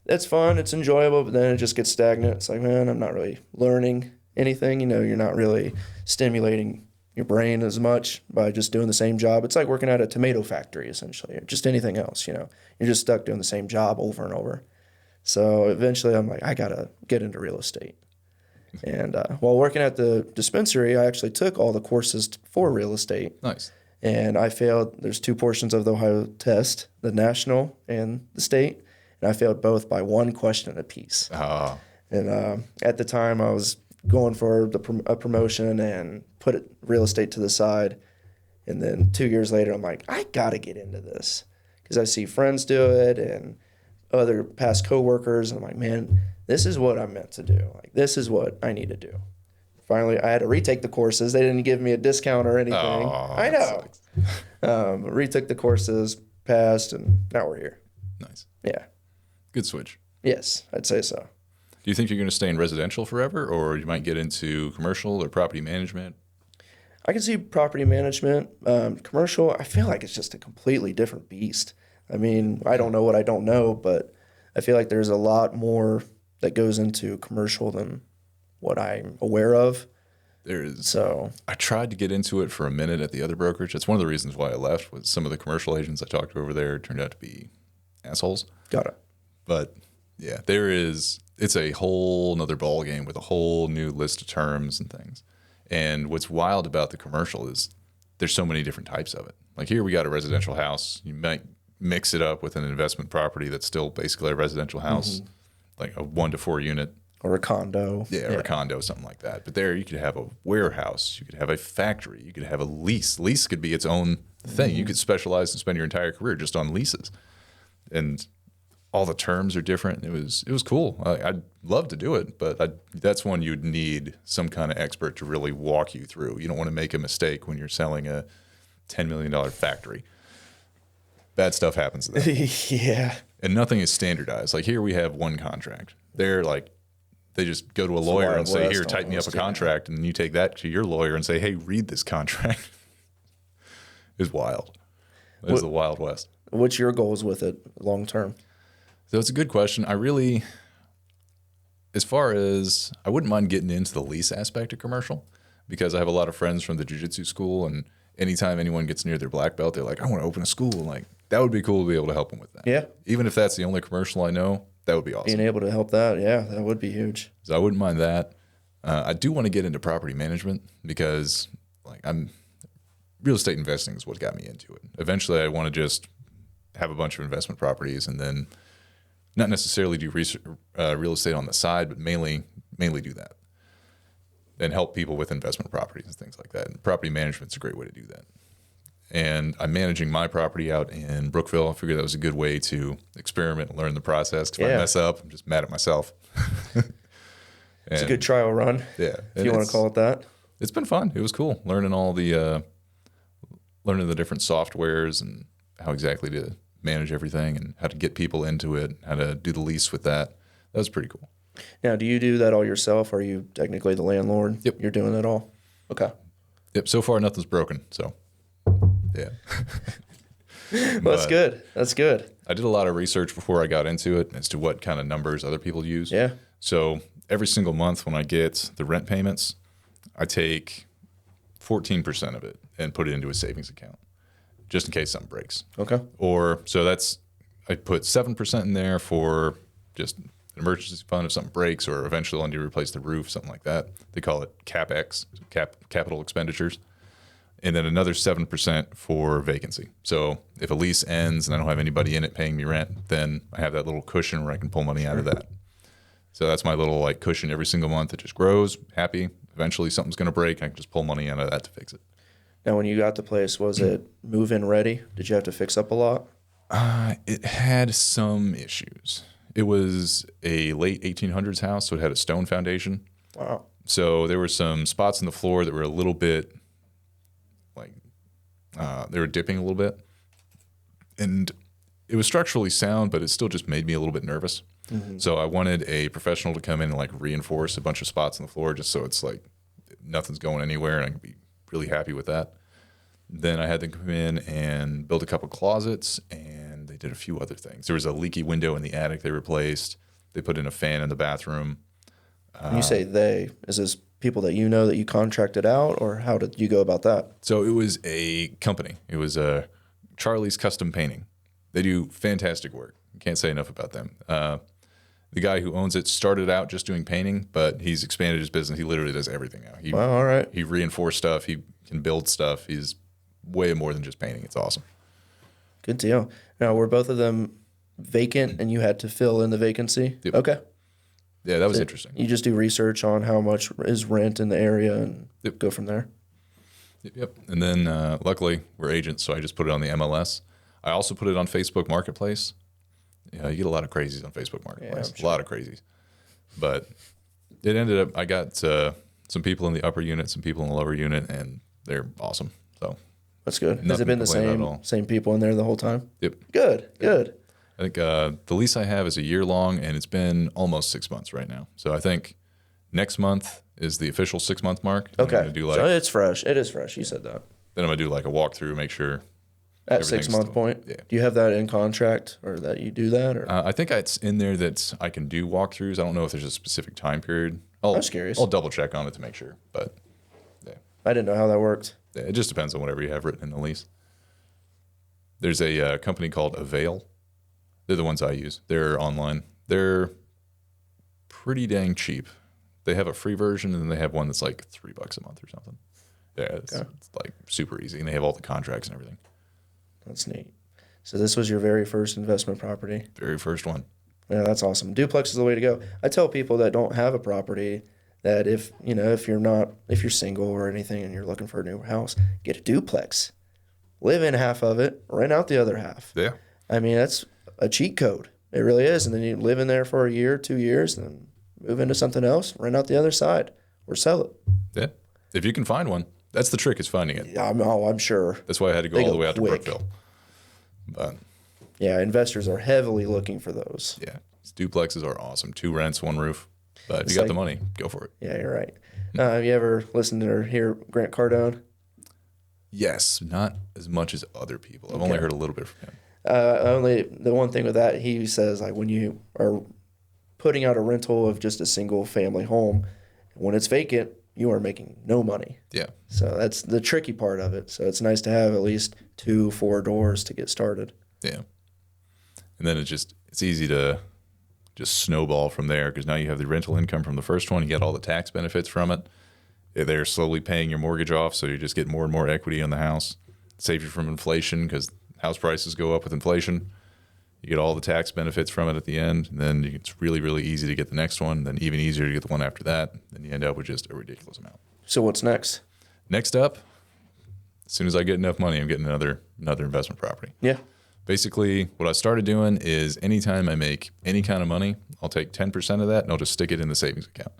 it's fun, it's enjoyable, but then it just gets stagnant. It's like, man, I'm not really learning anything. You know, you're not really stimulating your brain as much by just doing the same job. It's like working at a tomato factory, essentially, or just anything else, you know. You're just stuck doing the same job over and over. So eventually I'm like, I got to get into real estate. And while working at the dispensary, I actually took all the courses for real estate. Nice. And I failed. There's two portions of the Ohio test, the national and the state. And I failed both by one question apiece. Oh, And at the time, I was going for a promotion and put real estate to the side. And then 2 years later, I'm like, I got to get into this because I see friends do it and other past coworkers. And I'm like, man, this is what I'm meant to do. Like, this is what I need to do. Finally, I had to retake the courses. They didn't give me a discount or anything. I know. Retook the courses, passed, and now we're here. Nice. Yeah. Good switch. Yes, I'd say so. Do you think you're going to stay in residential forever, or you might get into commercial or property management? I can see property management. Commercial, I feel like it's just a completely different beast. I mean, I don't know what I don't know, but I feel like there's a lot more that goes into commercial than what I'm aware of. So I tried to get into it for a minute at the other brokerage. That's one of the reasons why I left. Was some of the commercial agents I talked to over there turned out to be assholes. got it. But yeah, it's a whole nother ball game with a whole new list of terms and things. And what's wild about the commercial is there's so many different types of it. Like here we got a residential house. You might mix it up with an investment property that's still basically a residential house, like a 1 to 4 unit. Or a condo. Yeah, or a condo, something like that. But there you could have a warehouse, you could have a factory, you could have a lease. Lease could be its own thing. You could specialize and spend your entire career just on leases. And all the terms are different. It was cool. I'd love to do it, but that's one you'd need some kind of expert to really walk you through. You don't want to make a mistake when you're selling a $10 million factory. Bad stuff happens to them. Yeah. And nothing is standardized. Like here we have one contract. They just go to a lawyer and say, Wild here, West type me up a almost, yeah. contract. And you take that to your lawyer and say, hey, read this contract. It's wild. It's the Wild West. What's your goals with it long term? So it's a good question. As far as, I wouldn't mind getting into the lease aspect of commercial because I have a lot of friends from the jiu-jitsu school, and anytime anyone gets near their black belt, they're like, I want to open a school. And like, that would be cool to be able to help them with that. Yeah. Even if that's the only commercial I know, that would be awesome. Being able to help that, yeah, that would be huge. So I wouldn't mind that. I do want to get into property management because real estate investing is what got me into it. Eventually I want to just have a bunch of investment properties and then not necessarily do real estate on the side, but mainly do that and help people with investment properties and things like that. And property management's a great way to do that. And I'm managing my property out in Brookville. I figured that was a good way to experiment and learn the process. Because if I mess up, I'm just mad at myself. It's a good trial run. Yeah. If you want to call it that. It's been fun. It was cool learning all the learning the different softwares and how exactly to manage everything and how to get people into it, how to do the lease with that. That was pretty cool. Now, do you do that all yourself? Or are you technically the landlord? Yep. You're doing it all? Okay. Yep. So far, nothing's broken. So, yeah. Well, that's good. That's good. I did a lot of research before I got into it as to what kind of numbers other people use. Yeah. So every single month when I get the rent payments, I take 14% of it and put it into a savings account just in case something breaks. Okay. I put 7% in there for just an emergency fund if something breaks or eventually I'll need to replace the roof, something like that. They call it CapEx, capital expenditures. And then another 7% for vacancy. So if a lease ends and I don't have anybody in it paying me rent, then I have that little cushion where I can pull money out of that. So that's my little like cushion every single month. It just grows, happy. Eventually something's going to break. I can just pull money out of that to fix it. Now, when you got the place, was it move-in ready? Did you have to fix up a lot? It had some issues. It was a late 1800s house, so it had a stone foundation. Wow. So there were some spots in the floor that were a little bit like they were dipping a little bit. And it was structurally sound, but it still just made me a little bit nervous. Mm-hmm. So I wanted a professional to come in and like reinforce a bunch of spots on the floor just so it's like nothing's going anywhere and I can be really happy with that. Then I had them come in and build a couple closets and they did a few other things. There was a leaky window in the attic they replaced. They put in a fan in the bathroom. When you say they, is this people that you know that you contracted out or how did you go about that? So it was a company. It was Charlie's Custom Painting. They do fantastic work. Can't say enough about them. The guy who owns it started out just doing painting, but he's expanded his business. He literally does everything now. Wow, all right. He reinforced stuff. He can build stuff. He's way more than just painting. It's awesome. Good deal. Now, were both of them vacant and you had to fill in the vacancy? Yep. Okay. Yeah, that was interesting. You just do research on how much is rent in the area and go from there? Yep. And then luckily we're agents, so I just put it on the MLS. I also put it on Facebook Marketplace. Yeah, you get a lot of crazies on Facebook Marketplace. Yeah, sure. A lot of crazies. But it ended up, I got some people in the upper unit, some people in the lower unit, and they're awesome. So that's good. Has it been the same people in there the whole time? Yep. Good. I think the lease I have is a year long, and it's been almost 6 months right now. So I think next month is the official 6 month mark. Okay. So it's fresh. It is fresh. You said that. Then I'm going to do like a walkthrough, make sure. At 6 month point? Yeah. Do you have that in contract or that you do that? Or? I think it's in there that I can do walkthroughs. I don't know if there's a specific time period. I was curious. I'll double check on it to make sure. But yeah. I didn't know how that worked. Yeah, it just depends on whatever you have written in the lease. There's a company called Avail. They're the ones I use. They're online. They're pretty dang cheap. They have a free version and then they have one that's like $3 a month or something. Yeah, it's like super easy. And they have all the contracts and everything. That's neat. So this was your very first investment property? Very first one. Yeah, that's awesome. Duplex is the way to go. I tell people that don't have a property that if you're single or anything and you're looking for a new house, get a duplex. Live in half of it, rent out the other half. Yeah. I mean, that's a cheat code. It really is. And then you live in there for a year, 2 years, and then move into something else, rent out the other side, or sell it. Yeah. If you can find one. That's the trick, is finding it. Yeah, I'm sure. That's why I had to go all the way out to Brookville. But yeah, investors are heavily looking for those. Yeah, duplexes are awesome. 2 rents, 1 roof. But if you got the money, go for it. Yeah, you're right. Have you ever listened or hear Grant Cardone? Yes, not as much as other people. I've only heard a little bit from him. The one thing with that, he says like when you are putting out a rental of just a single family home, when it's vacant, you are making no money. Yeah. So that's the tricky part of it. So it's nice to have at least 2-4 doors to get started. Yeah. And then it's easy to just snowball from there because now you have the rental income from the first one. You get all the tax benefits from it. They're slowly paying your mortgage off, so you just get more and more equity on the house. Save you from inflation because house prices go up with inflation. You get all the tax benefits from it at the end. And then it's really, really easy to get the next one. Then even easier to get the one after that. Then you end up with just a ridiculous amount. So what's next? Next up, as soon as I get enough money, I'm getting another investment property. Yeah. Basically, what I started doing is anytime I make any kind of money, I'll take 10% of that and I'll just stick it in the savings account.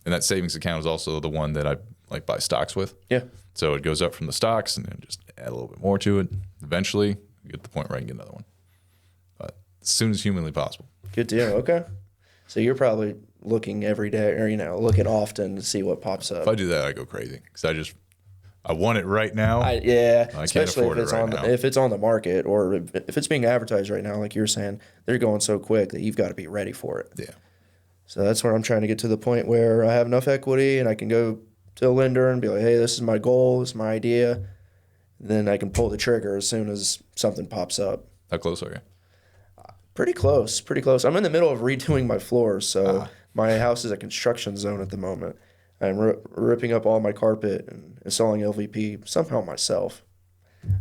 And that savings account is also the one that I like buy stocks with. Yeah. So it goes up from the stocks and then just add a little bit more to it. Eventually, you get to the point where I can get another one. But as soon as humanly possible. Good deal. Okay. So you're probably looking every day or, looking often to see what pops up. If I do that, I go crazy because I want it right now. I Especially can't afford if it's it right now. if it's on the market or if it's being advertised right now, like you're saying, they're going so quick that you've got to be ready for it. Yeah. So that's where I'm trying to get to the point where I have enough equity and I can go to a lender and be like, hey, this is my goal, this is my idea. Then I can pull the trigger as soon as something pops up. How close are you? Pretty close. I'm in the middle of redoing my floors, so my house is a construction zone at the moment. I'm ripping up all my carpet and installing LVP somehow myself.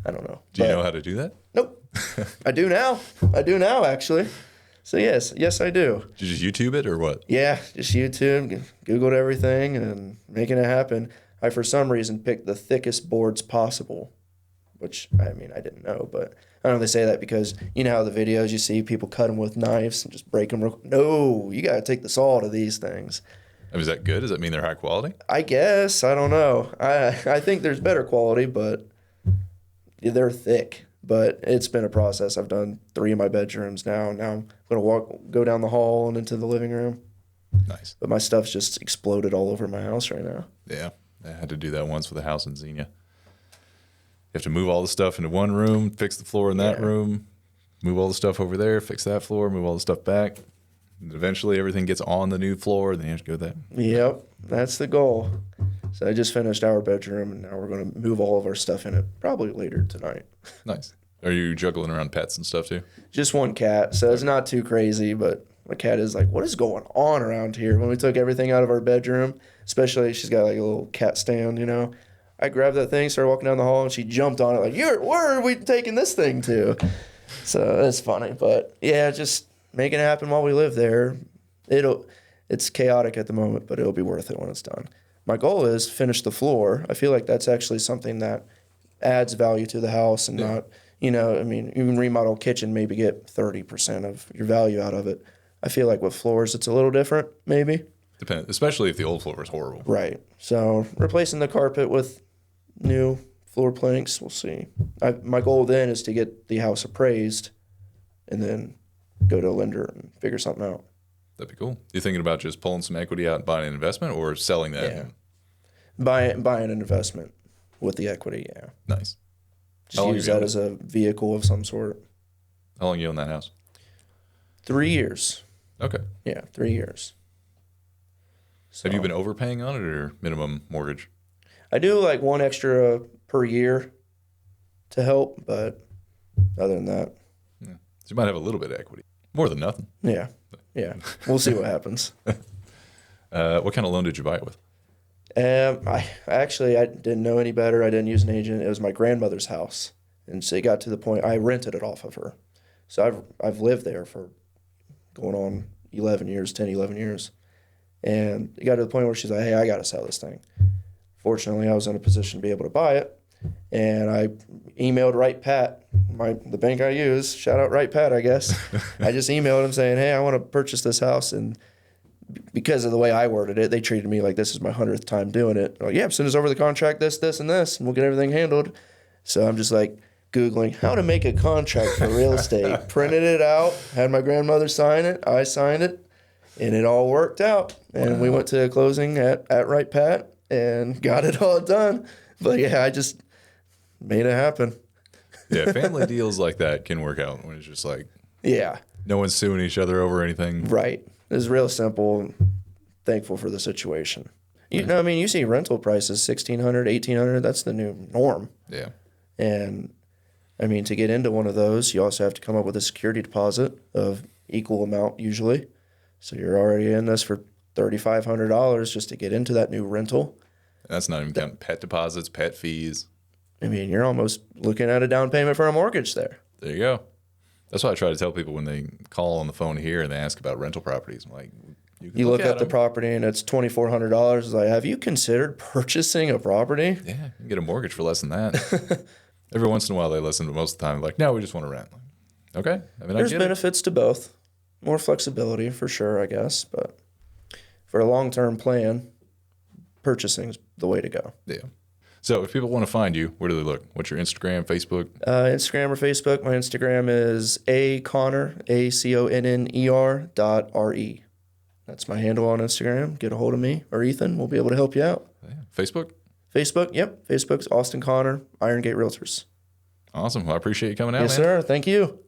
I don't know. Do you know how to do that? Nope. I do now, actually. So yes, I do. Did you just YouTube it or what? Yeah, just YouTube, Googled everything, and making it happen. I, for some reason, picked the thickest boards possible, which, I didn't know, but I don't know if they say that because you know how the videos you see, people cut them with knives and just break them. No, you got to take the saw to these things. Is that good? Does that mean they're high quality? I guess. I don't know. I think there's better quality, but they're thick. But it's been a process. I've done 3 of my bedrooms now. Now I'm going to go down the hall and into the living room. Nice. But my stuff's just exploded all over my house right now. Yeah. I had to do that once with a house in Xenia. You have to move all the stuff into one room, fix the floor in that room, move all the stuff over there, fix that floor, move all the stuff back. And eventually everything gets on the new floor, then you have to go there. Yep, that's the goal. So I just finished our bedroom, and now we're going to move all of our stuff in it probably later tonight. Nice. Are you juggling around pets and stuff too? Just one cat, so it's not too crazy, but my cat is like, what is going on around here? When we took everything out of our bedroom, especially she's got like a little cat stand, I grabbed that thing, started walking down the hall, and she jumped on it like, where are we taking this thing to? So it's funny, but yeah, just making it happen while we live there. It's chaotic at the moment, but it'll be worth it when it's done. My goal is finish the floor. I feel like that's actually something that adds value to the house and not, even remodel kitchen, maybe get 30% of your value out of it. I feel like with floors, it's a little different, maybe. Depends, especially if the old floor is horrible. Right. So replacing the carpet with new floor planks, we'll see. My goal then is to get the house appraised and then go to a lender and figure something out. That'd be cool. You thinking about just pulling some equity out and buying an investment or selling that? Yeah. Buying an investment with the equity, yeah. Nice. Just use that as a vehicle of some sort. How long you own that house? 3 years. Okay. Yeah, 3 years. So, have you been overpaying on it or minimum mortgage? I do like one extra per year to help, but other than that. Yeah. So you might have a little bit of equity. More than nothing. Yeah. Yeah. We'll see what happens. What kind of loan did you buy it with? I didn't know any better. I didn't use an agent. It was my grandmother's house. And so it got to the point I rented it off of her. So I've lived there for going on 10, 11 years. And it got to the point where she's like, hey, I got to sell this thing. Fortunately, I was in a position to be able to buy it. And I emailed Right Pat, the bank I use. Shout out Right Pat, I guess. I just emailed him saying, hey, I want to purchase this house. And because of the way I worded it, they treated me like this is my 100th time doing it. Like, yeah, send us over the contract, this, and this, and we'll get everything handled. So I'm just like Googling how to make a contract for real estate. Printed it out, had my grandmother sign it, I signed it, and it all worked out. And we went to a closing at Right Pat and got it all done. But yeah, I just made it happen. Yeah, family deals like that can work out when it's just like, yeah, no one's suing each other over anything. Right. It's real simple. Thankful for the situation. You see rental prices, $1,600, $1,800. That's the new norm. Yeah. And to get into one of those, you also have to come up with a security deposit of equal amount usually. So you're already in this for $3,500 just to get into that new rental. And that's not even counting pet deposits, pet fees. You're almost looking at a down payment for a mortgage there. There you go. That's why I try to tell people when they call on the phone here and they ask about rental properties. I'm like, you look at the property and it's $2,400. It's like, have you considered purchasing a property? Yeah, you can get a mortgage for less than that. Every once in a while they listen, but most of the time, like, no, we just want to rent. Like, okay. I mean, there's benefits to both. More flexibility for sure, I guess. But for a long-term plan, purchasing is the way to go. Yeah. So if people want to find you, where do they look? What's your Instagram, Facebook? Instagram or Facebook. My Instagram is aconner, ACONNER.RE. That's my handle on Instagram. Get a hold of me or Ethan. We'll be able to help you out. Yeah. Facebook? Facebook, yep. Facebook's Austin Connor, Irongate Realtors. Awesome. Well, I appreciate you coming out, Yes, man. sir. Thank you.